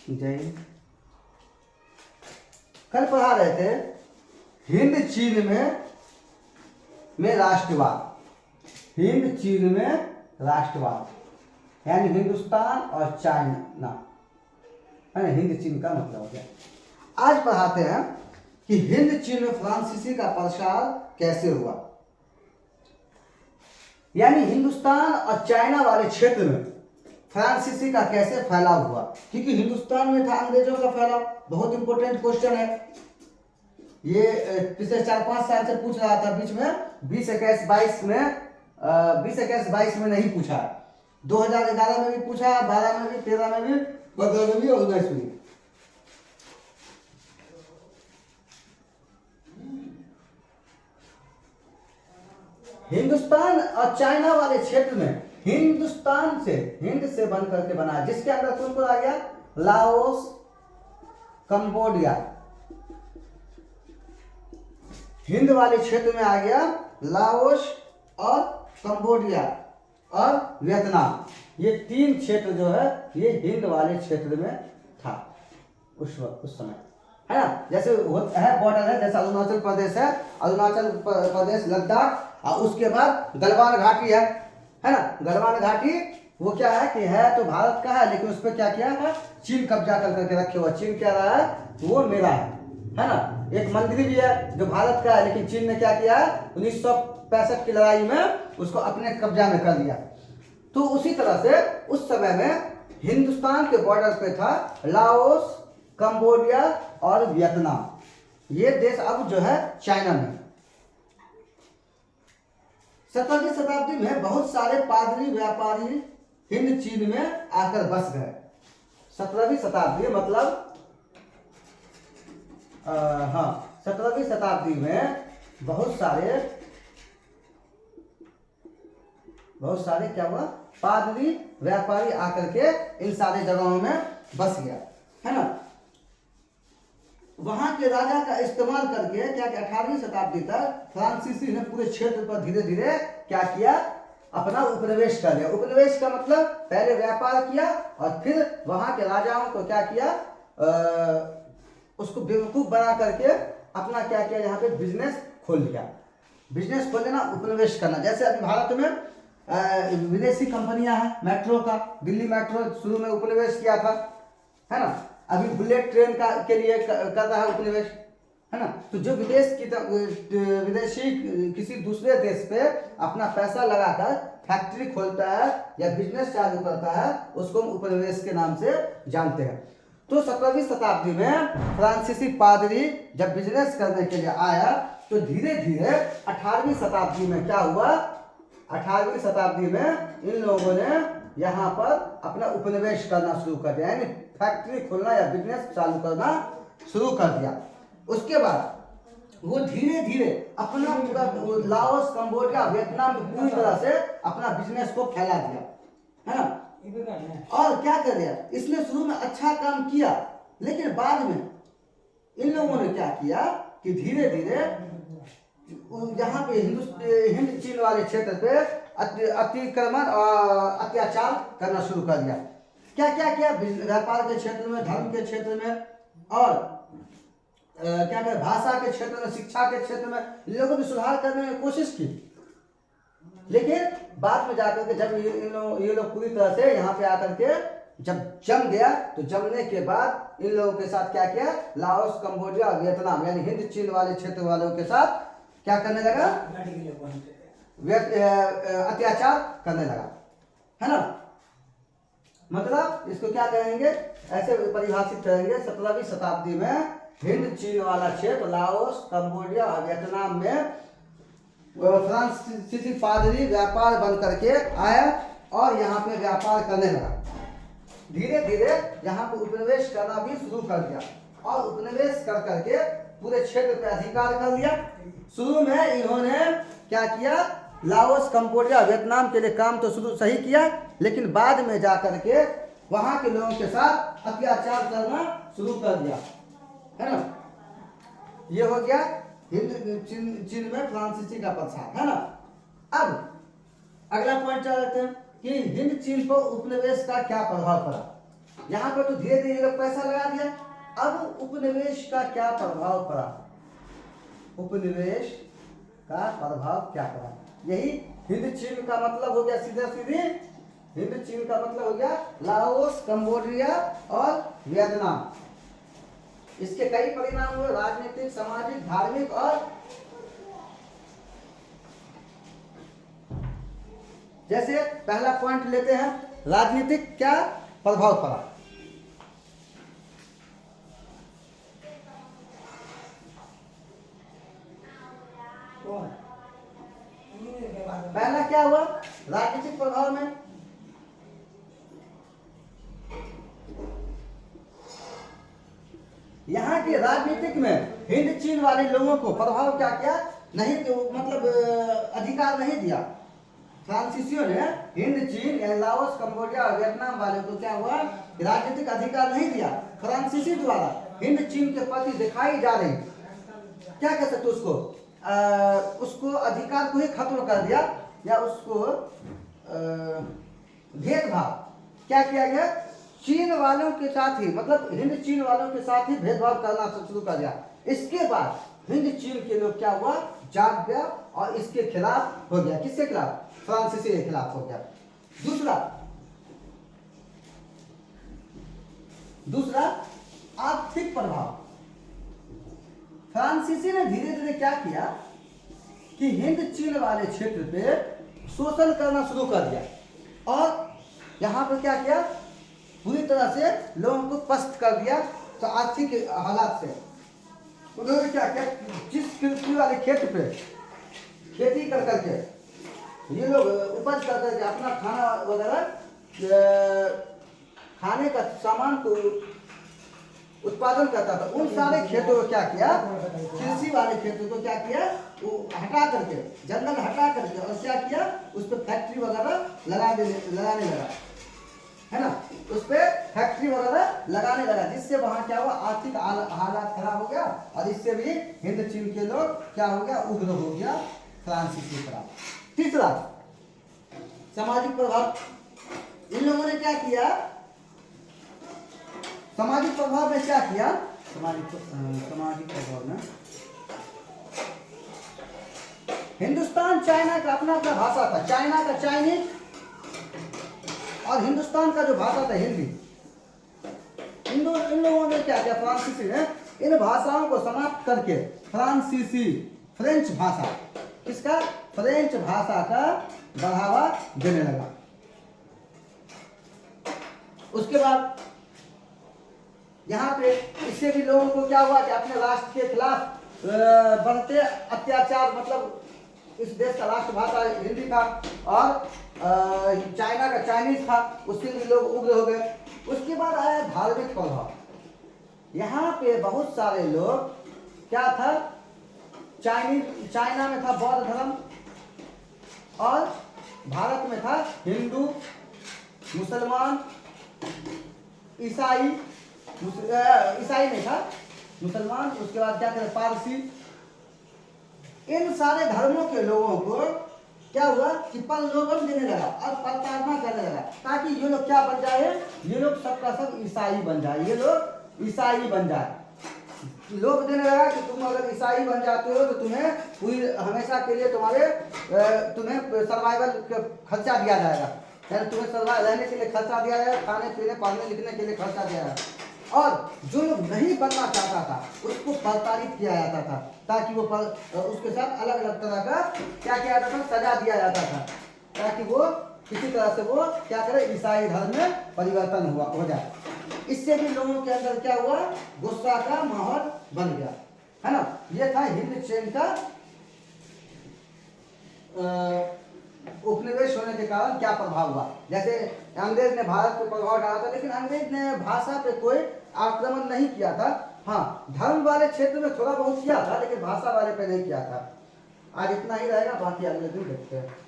जय। कल पढ़ा रहे थे हिंद चीन में राष्ट्रवाद। हिंद चीन में राष्ट्रवाद यानी हिंदुस्तान और चाइना है ना, हिंद चीन का मतलब हो गया। आज पढ़ाते हैं कि हिंद चीन में फ्रांसीसी का प्रसार कैसे हुआ, यानी हिंदुस्तान और चाइना वाले क्षेत्र में फ्रांसीसी का कैसे फैलाव हुआ। क्योंकि हिंदुस्तान में था अंग्रेजों का फैलाव, बहुत इंपॉर्टेंट क्वेश्चन है ये। पिछले 4-5 साल से पूछ रहा था, बीच में 2021-22 में 2021-22 में नहीं पूछा, 2011 में भी पूछा, 12 में भी, 13 में भी, 15 में भी और 19 में भी। हिंदुस्तान और चाइना वाले क्षेत्र में हिंदुस्तान से, हिंद से बन करके बना, जिसके अंदर कौन कौन आ गया, लाओस, कंबोडिया। हिंद वाले क्षेत्र में आ गया लाओस और कंबोडिया और वियतनाम। ये 3 क्षेत्र जो है ये हिंद वाले क्षेत्र में था उस वक्त, उस समय, है ना। जैसे है बॉर्डर है, जैसे अरुणाचल प्रदेश है, अरुणाचल प्रदेश, लद्दाख, और उसके बाद गलवान घाटी है ना। गलवान घाटी वो क्या है कि है तो भारत का है, लेकिन उस पर क्या किया है, चीन कब्जा कर करके रखे हुआ। चीन कह रहा है वो मेरा है ना। एक मंदिर भी है जो भारत का है, लेकिन चीन ने क्या किया है, 1965 की लड़ाई में उसको अपने कब्जा में कर लिया। तो उसी तरह से उस समय में हिंदुस्तान के बॉर्डर पे था लाओस, कंबोडिया और वियतनाम। ये देश अब जो है चाइना में। 17वीं शताब्दी में बहुत सारे पादरी व्यापारी हिंद चीन में आकर बस गए। 17वीं शताब्दी मतलब 17वीं शताब्दी में बहुत सारे क्या हुआ, पादरी व्यापारी आकर के इन सारे जगहों में बस गया, है ना। वहां के राजा का इस्तेमाल करके क्या कि 18वीं शताब्दी तक फ्रांसीसी ने पूरे क्षेत्र पर धीरे धीरे क्या किया, अपना उपनिवेश कर लिया। उपनिवेश का मतलब पहले व्यापार किया और फिर वहां के राजाओं को क्या किया, उसको बेवकूफ बना करके अपना क्या किया, यहाँ पे बिजनेस खोल लिया। बिजनेस खोल लेना, उपनिवेश करना। जैसे अभी भारत में विदेशी कंपनियां हैं, मेट्रो का, दिल्ली मेट्रो शुरू में उपनिवेश किया था, है ना। अभी बुलेट ट्रेन के लिए कर रहा है उपनिवेश, है ना। तो जो विदेशी किसी दूसरे देश पे अपना पैसा लगाकर फैक्ट्री खोलता है या बिजनेस चालू करता है, उसको हम उपनिवेश के नाम से जानते हैं। तो 17वीं शताब्दी में फ्रांसीसी पादरी जब बिजनेस करने के लिए आया, तो धीरे धीरे 18वीं शताब्दी में क्या हुआ, 18वीं शताब्दी में इन लोगों ने यहाँ पर अपना उपनिवेश करना शुरू कर दिया, यानी फैक्ट्री खोलना या बिजनेस चालू करना शुरू कर दिया। उसके बाद वो धीरे धीरे अपना पूरा लाओस, कंबोडिया, वियतनाम में पूरी तरह से अपना बिजनेस को फैला दिया, है ना। और क्या कर दिया, इसने शुरू में अच्छा काम किया, लेकिन बाद में इन लोगों ने क्या किया कि धीरे धीरे यहाँ पे हिंद चीन वाले क्षेत्र पे अतिक्रमण और अत्याचार करना शुरू कर दिया। क्या क्या किया, व्यापार के क्षेत्र में, धर्म के क्षेत्र में, और क्या क्या भाषा के क्षेत्र में, शिक्षा के क्षेत्र में लोगों ने सुधार करने की कोशिश की। लेकिन बाद में जाकर के जब ये लोग पूरी तरह से यहाँ पे आकर के जब जम गया, तो जमने के बाद इन लोगों के साथ क्या किया, लाओस, कंबोडिया, वियतनाम यानी हिंद चीन वाले क्षेत्र वालों के साथ क्या करने लगा, अत्याचार करने लगा, है ना। मतलब इसको क्या कहेंगे, ऐसे परिभाषित करेंगे, 17वीं शताब्दी में हिंद चीन वाला क्षेत्र, लाओस, कंबोडिया और वियतनाम में फ्रांसीसी पादरी व्यापार बन करके आया और यहाँ पे व्यापार करने लगा। धीरे धीरे यहाँ पे उपनिवेश करना भी शुरू कर दिया और उपनिवेश कर करके पूरे क्षेत्र पे अधिकार कर लिया। शुरू में इन्होंने क्या किया, लाओस, कंबोडिया, वियतनाम के लिए काम तो शुरू सही किया, लेकिन बाद में जाकर के वहां के लोगों के साथ अत्याचार करना शुरू कर दिया, है ना। ये हो गया हिंद चीन में फ्रांसीसी का प्रसार, है ना। अब अगला पॉइंट चलते हैं कि हिंद चीन पर उपनिवेश का क्या प्रभाव पड़ा। यहाँ पर तो धीरे धीरे लोग पैसा लगा दिया। अब उपनिवेश का क्या प्रभाव पड़ा, उपनिवेश का प्रभाव क्या पड़ा, यही हिंद चीन का मतलब हो गया सीधा सीधे, हिंद चीन का मतलब हो गया लाओस, कंबोडिया और वियतनाम। इसके कई परिणाम हुए, राजनीतिक, सामाजिक, धार्मिक और जैसे पहला पॉइंट लेते हैं, राजनीतिक क्या प्रभाव पड़ा। पहला क्या हुआ राजनीतिक प्रभाव में, यहाँ के राजनीतिक में हिंद चीन वाले लोगों को प्रभाव क्या किया, नहीं तो मतलब अधिकार नहीं दिया। फ्रांसीसियों ने हिंद चीन या लाओस, कंबोडिया और वियतनाम वाले को क्या हुआ, राजनीतिक अधिकार नहीं दिया। फ्रांसीसी द्वारा हिंद चीन के प्रति दिखाई जा रही, क्या कह सकते उसको, उसको अधिकार को ही खत्म कर दिया, या उसको भेदभाव क्या किया गया, चीन वालों के साथ ही, मतलब हिंद चीन वालों के साथ ही भेदभाव करना शुरू कर दिया। इसके बाद हिंद चीन के लोग क्या हुआ, जाग गया और इसके खिलाफ हो गया। किसके खिलाफ, फ्रांसीसी के खिलाफ हो गया। दूसरा आर्थिक प्रभाव, फ्रांसीसी ने धीरे धीरे क्या किया कि हिंद चीन वाले क्षेत्र पे शोषण करना शुरू कर दिया, और यहाँ पर क्या किया, पूरी तरह से लोगों को पस्त कर दिया। तो आर्थिक हालात से उन्होंने क्या किया, जिस कृषि वाले क्षेत्र पे खेती कर करके ये लोग उपज कर करके अपना खाना वगैरह, खाने का सामान को उत्पादन करता था, उन सारे खेतों को क्या किया, कृषि वाले खेतों को क्या किया, वो हटा करके, जंगल हटा करके, और क्या किया, उस पर फैक्ट्री वगैरह लगाने लगा, है ना, उस पर फैक्ट्री वगैरह लगाने लगा, जिससे वहां क्या हुआ, आर्थिक हालात खराब हो गया, और इससे भी हिंद चीन के लोग क्या हो गया, उग्र हो गया फ्रांसीसी खराब। तीसरा सामाजिक प्रभाव, इन लोगों ने क्या किया, सामाजिक प्रभाव में क्या किया, सामाजिक प्रभाव में हिंदुस्तान चाइना का अपना अपना भाषा था, चाइना का चाइनीज और हिंदुस्तान का जो भाषा था हिंदी। इन लोगों ने क्या किया, फ्रांसीसी ने इन भाषाओं को समाप्त करके फ्रांसीसी फ्रेंच भाषा, किसका, फ्रेंच भाषा का बढ़ावा देने लगा। उसके बाद यहाँ पे इससे भी लोगों को क्या हुआ कि अपने राष्ट्र के खिलाफ बढ़ते अत्याचार, मतलब इस देश का राष्ट्रभाषा हिंदी था और चाइना का चाइनीज था, उससे भी लोग उग्र हो गए। उसके बाद आया धार्मिक प्रभाव, यहाँ पे बहुत सारे लोग क्या था, चाइना में था बौद्ध धर्म, और भारत में था हिंदू, मुसलमान, ईसाई नहीं था, मुसलमान, उसके बाद क्या कहते पारसी। इन सारे धर्मों के लोगों को क्या हुआ कि प्रलोभन देने लगा और प्रताड़ना करने लगा, ताकि ये लोग क्या बन जाए, ये लोग सबका सब ईसाई बन जाए, ये लोग ईसाई बन जाए। लोग देने लगा कि तुम अगर ईसाई बन जाते हो तो तुम्हें पूरी हमेशा के लिए तुम्हें सर्वाइवल खर्चा दिया जाएगा, यानी तुम्हें सर्वाइव रहने के लिए खर्चा दिया जाएगा, खाने पीने पढ़ने लिखने के लिए खर्चा दिया जाएगा। और जो लोग नहीं बनना चाहता था उसको प्रताड़ित किया जाता था, ताकि वो उसके साथ अलग अलग तरह का क्या किया जाता था, सजा दिया जाता था, ताकि वो किसी तरह से वो क्या करे, ईसाई धर्म में परिवर्तन हो जाए। इससे भी लोगों के अंदर क्या हुआ, गुस्सा का माहौल बन गया, है ना। ये था हिंद चीन का उपनिवेश होने के कारण क्या प्रभाव हुआ। जैसे अंग्रेज ने भारत पर प्रभाव डाला था, लेकिन अंग्रेज ने भाषा पे कोई आक्रमण नहीं किया था। हाँ, धर्म वाले क्षेत्र में थोड़ा बहुत किया था, लेकिन भाषा वाले पे नहीं किया था। आज इतना ही रहेगा, बाकी अगले दिन देखते हैं।